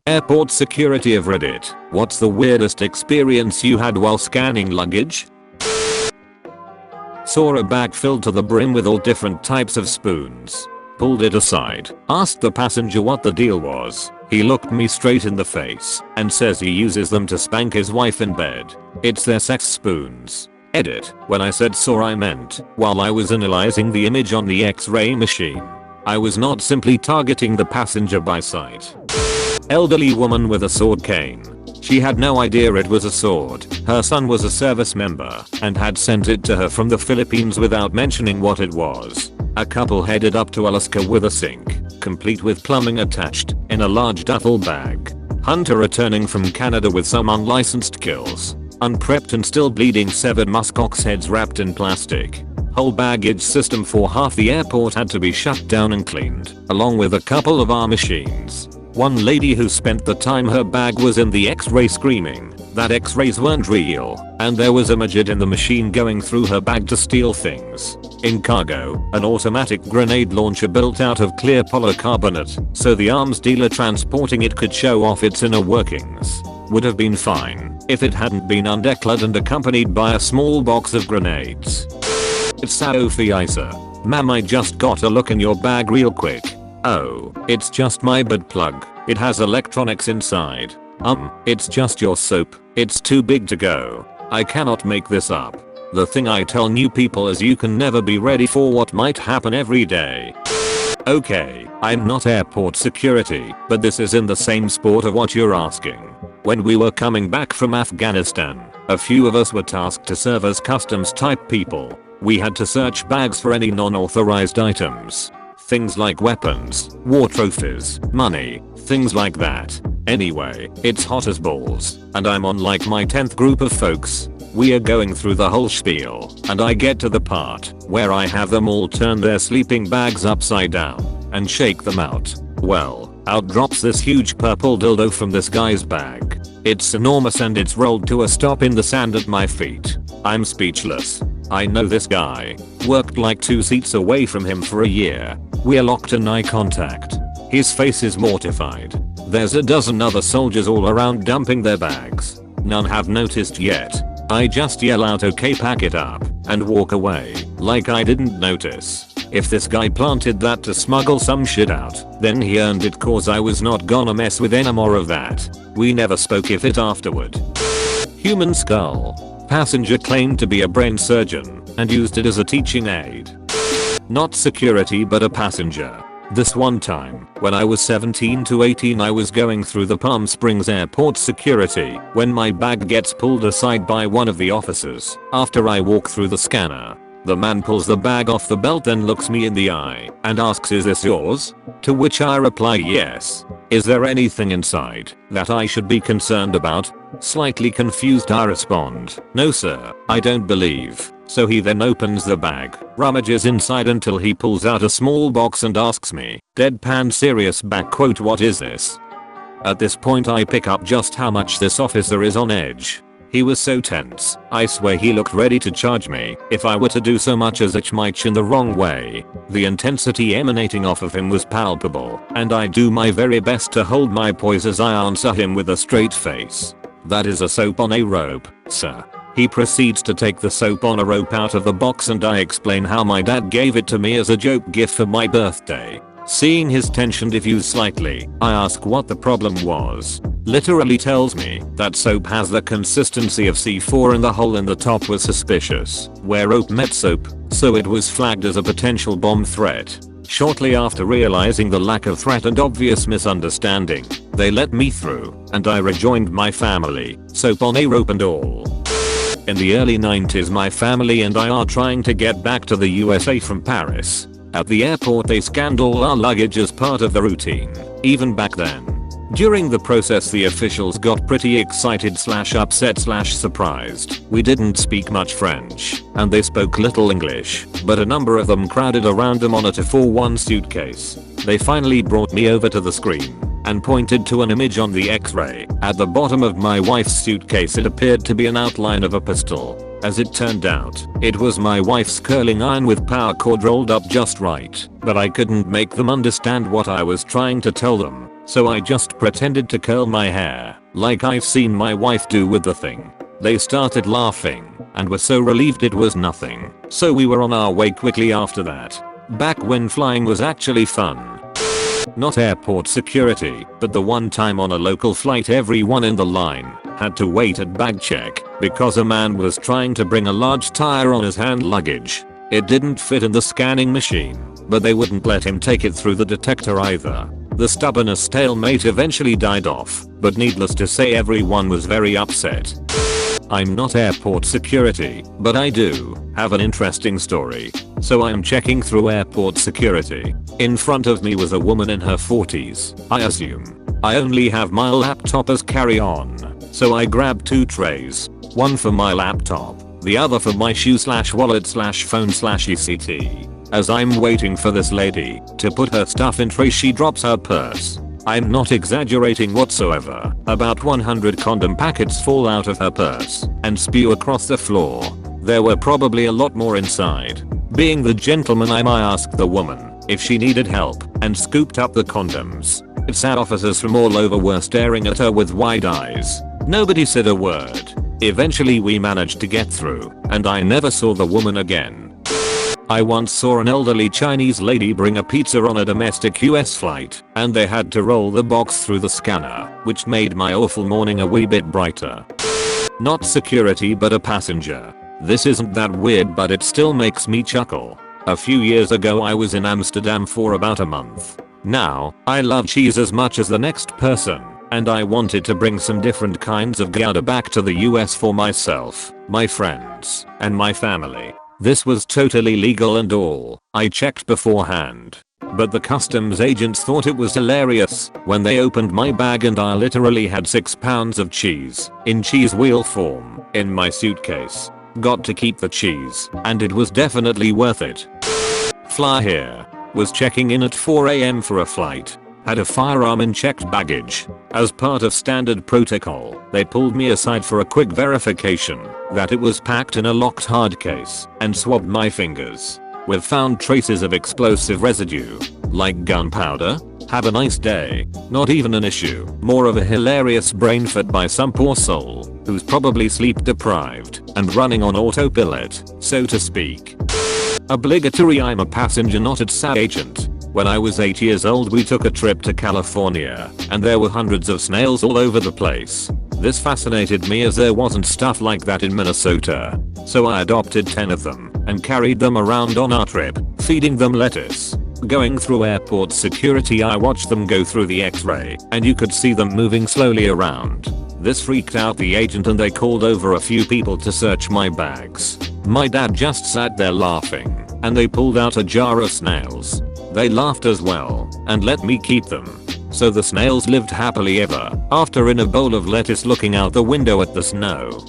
Airport security of Reddit. What's the weirdest experience you had while scanning luggage? Saw a bag filled to the brim with all different types of spoons. Pulled it aside, asked the passenger what the deal was. He looked me straight in the face and says he uses them to spank his wife in bed. It's their sex spoons. Edit. When I said saw, I meant while I was analyzing the image on the X-ray machine. I was not simply targeting the passenger by sight. Elderly woman with a sword cane. She had no idea it was a sword. Her son was a service member and had sent it to her from the Philippines without mentioning what it was. A couple headed up to Alaska with a sink, complete with plumbing attached, in a large duffel bag. Hunter returning from Canada with some unlicensed kills. Unprepped and still bleeding severed muskox heads wrapped in plastic. Whole baggage system for half the airport had to be shut down and cleaned, along with a couple of our machines. One lady who spent the time her bag was in the X-ray screaming that X-rays weren't real and there was a midget in the machine going through her bag to steal things. In cargo, an automatic grenade launcher built out of clear polycarbonate so the arms dealer transporting it could show off its inner workings. Would have been fine if it hadn't been undeclared and accompanied by a small box of grenades. It's Sophie Isa. Ma'am, I just got to look in your bag real quick. Oh, it's just my butt plug. It has electronics inside. It's just your soap. It's too big to go. I cannot make this up. The thing I tell new people is you can never be ready for what might happen every day. Okay, I'm not airport security, but this is in the same sport of what you're asking. When we were coming back from Afghanistan, a few of us were tasked to serve as customs type people. We had to search bags for any non-authorized items. Things like weapons, war trophies, money, things like that. Anyway, it's hot as balls, and I'm on like my 10th group of folks. We are going through the whole spiel, and I get to the part where I have them all turn their sleeping bags upside down and shake them out. Well, out drops this huge purple dildo from this guy's bag. It's enormous and it's rolled to a stop in the sand at my feet. I'm speechless. I know this guy. Worked like 2 seats away from him for a year. We're locked in eye contact. His face is mortified. There's a dozen other soldiers all around dumping their bags. None have noticed yet. I just yell out, okay, pack it up, and walk away, like I didn't notice. If this guy planted that to smuggle some shit out, then he earned it, cause I was not gonna mess with any more of that. We never spoke of it afterward. Human skull. Passenger claimed to be a brain surgeon and used it as a teaching aid. Not security but a passenger. This one time, when I was 17 to 18, I was going through the Palm Springs airport security when my bag gets pulled aside by one of the officers. After I walk through the scanner, the man pulls the bag off the belt, then looks me in the eye and asks, "Is this yours?" To which I reply, "Yes." "Is there anything inside that I should be concerned about?" Slightly confused I respond, "No sir, I don't believe." So he then opens the bag, rummages inside until he pulls out a small box and asks me, deadpan serious back quote, "What is this?" At this point I pick up just how much this officer is on edge. He was so tense, I swear he looked ready to charge me if I were to do so much as itch my chin the wrong way. The intensity emanating off of him was palpable, and I do my very best to hold my poise as I answer him with a straight face. "That is a soap on a rope, sir." He proceeds to take the soap on a rope out of the box and I explain how my dad gave it to me as a joke gift for my birthday. Seeing his tension diffuse slightly, I ask what the problem was. Literally tells me that soap has the consistency of C4 and the hole in the top was suspicious, where rope met soap, so it was flagged as a potential bomb threat. Shortly after realizing the lack of threat and obvious misunderstanding, they let me through, and I rejoined my family, soap on a rope and all. In the early 90s my family and I are trying to get back to the USA from Paris. At the airport they scanned all our luggage as part of the routine, even back then. During the process the officials got pretty excited / upset / surprised. We didn't speak much French, and they spoke little English, but a number of them crowded around a monitor for one suitcase. They finally brought me over to the screen and pointed to an image on the X-ray. At the bottom of my wife's suitcase it appeared to be an outline of a pistol. As it turned out, it was my wife's curling iron with power cord rolled up just right, but I couldn't make them understand what I was trying to tell them. so I just pretended to curl my hair, like I've seen my wife do with the thing. They started laughing and were so relieved it was nothing, so we were on our way quickly after that. Back when flying was actually fun. Not airport security, but the one time on a local flight everyone in the line had to wait at bag check because a man was trying to bring a large tire on his hand luggage. It didn't fit in the scanning machine, but they wouldn't let him take it through the detector either. The stubbornness stalemate eventually died off, but needless to say everyone was very upset. I'm not airport security, but I do have an interesting story. So I'm checking through airport security. In front of me was a woman in her 40s, I assume. I only have my laptop as carry-on, so I grabbed 2 trays, one for my laptop, the other for my shoe/wallet/phone/ECT. As I'm waiting for this lady to put her stuff in tray, she drops her purse. I'm not exaggerating whatsoever. About 100 condom packets fall out of her purse and spew across the floor. There were probably a lot more inside. Being the gentleman I asked the woman if she needed help and scooped up the condoms. SAT officers from all over were staring at her with wide eyes. Nobody said a word. Eventually we managed to get through and I never saw the woman again. I once saw an elderly Chinese lady bring a pizza on a domestic US flight, and they had to roll the box through the scanner, which made my awful morning a wee bit brighter. Not security but a passenger. This isn't that weird, but it still makes me chuckle. A few years ago I was in Amsterdam for about a month. Now, I love cheese as much as the next person, and I wanted to bring some different kinds of Gouda back to the US for myself, my friends, and my family. This was totally legal and all. I checked beforehand. But the customs agents thought it was hilarious when they opened my bag and I literally had 6 pounds of cheese in cheese wheel form in my suitcase. Got to keep the cheese, and it was definitely worth it. Fly here. Was checking in at 4 AM for a flight. Had a firearm in checked baggage. As part of standard protocol, they pulled me aside for a quick verification that it was packed in a locked hard case and swabbed my fingers. We've found traces of explosive residue, like gunpowder. Have a nice day. Not even an issue. More of a hilarious brain fart by some poor soul who's probably sleep deprived and running on autopilot, so to speak. Obligatory. I'm a passenger, not a SAT agent. When I was 8 years old we took a trip to California and there were hundreds of snails all over the place. This fascinated me as there wasn't stuff like that in Minnesota. So I adopted 10 of them and carried them around on our trip, feeding them lettuce. Going through airport security I watched them go through the x-ray and you could see them moving slowly around. This freaked out the agent and they called over a few people to search my bags. My dad just sat there laughing and they pulled out a jar of snails. They laughed as well and let me keep them. So the snails lived happily ever after in a bowl of lettuce looking out the window at the snow.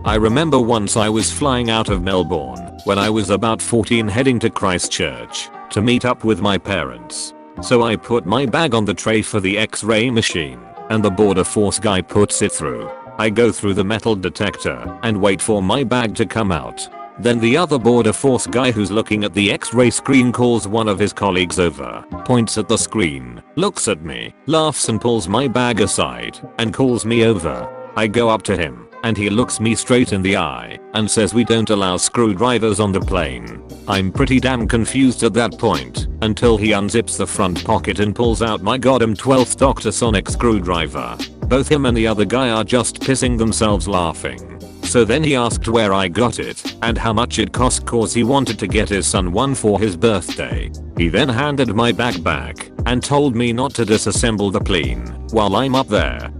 I remember once I was flying out of Melbourne when I was about 14 heading to Christchurch to meet up with my parents. So I put my bag on the tray for the x-ray machine and the border force guy puts it through. I go through the metal detector and wait for my bag to come out. Then the other border force guy who's looking at the x-ray screen calls one of his colleagues over, points at the screen, looks at me, laughs and pulls my bag aside and calls me over. I go up to him and he looks me straight in the eye and says we don't allow screwdrivers on the plane. I'm pretty damn confused at that point until he unzips the front pocket and pulls out my goddamn 12th Dr. Sonic screwdriver. Both him and the other guy are just pissing themselves laughing. So then he asked where I got it and how much it cost cause he wanted to get his son one for his birthday. He then handed my bag back and told me not to disassemble the plane while I'm up there.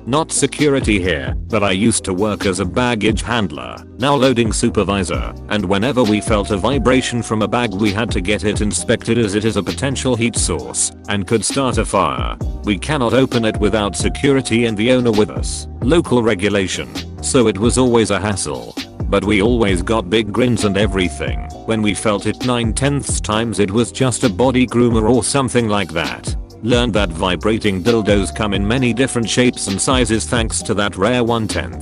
Not security here, but I used to work as a baggage handler, now loading supervisor, and whenever we felt a vibration from a bag we had to get it inspected as it is a potential heat source and could start a fire. We cannot open it without security and the owner with us. Local regulation. So it was always a hassle. But we always got big grins and everything. When we felt it 9/10 times it was just a body groomer or something like that. Learned that vibrating dildos come in many different shapes and sizes thanks to that rare 1/10.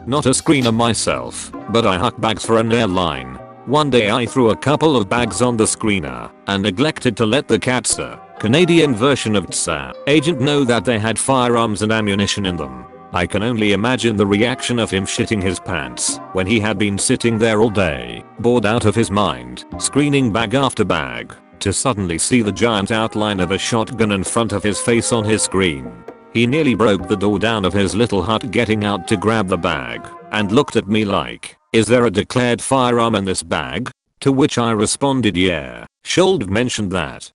Not a screener myself, but I huck bags for an airline. One day I threw a couple of bags on the screener and neglected to let the cat sir Canadian version of TSA. Agent know that they had firearms and ammunition in them. I can only imagine the reaction of him shitting his pants when he had been sitting there all day, bored out of his mind, screening bag after bag, to suddenly see the giant outline of a shotgun in front of his face on his screen. He nearly broke the door down of his little hut getting out to grab the bag, and looked at me like, "Is there a declared firearm in this bag?" To which I responded, "Yeah, should have mentioned that."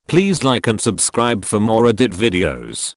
Please like and subscribe for more Reddit videos.